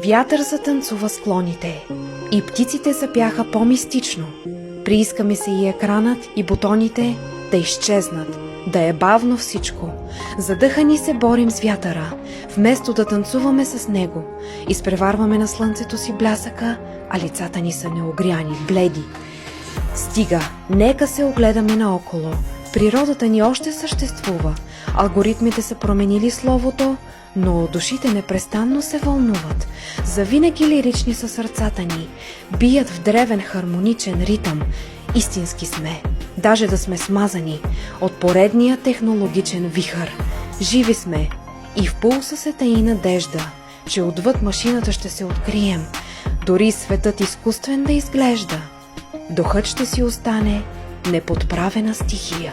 Вятър затанцува склоните и птиците запяха по-мистично. Приискаме се и екранът, и бутоните да изчезнат, да е бавно всичко. Задъхани се борим с вятъра, вместо да танцуваме с него. Изпреварваме на слънцето си блясъка, а лицата ни са неогряни, бледи. Стига, нека се огледаме наоколо. Природата ни още съществува. Алгоритмите са променили словото, но душите непрестанно се вълнуват. Завинаги лирични са сърцата ни, бият в древен хармоничен ритъм. Истински сме, даже да сме смазани от поредния технологичен вихър. Живи сме и в пулса се таи надежда, че отвъд машината ще се открием, дори светът изкуствен да изглежда. Духът ще си остане неподправена стихия.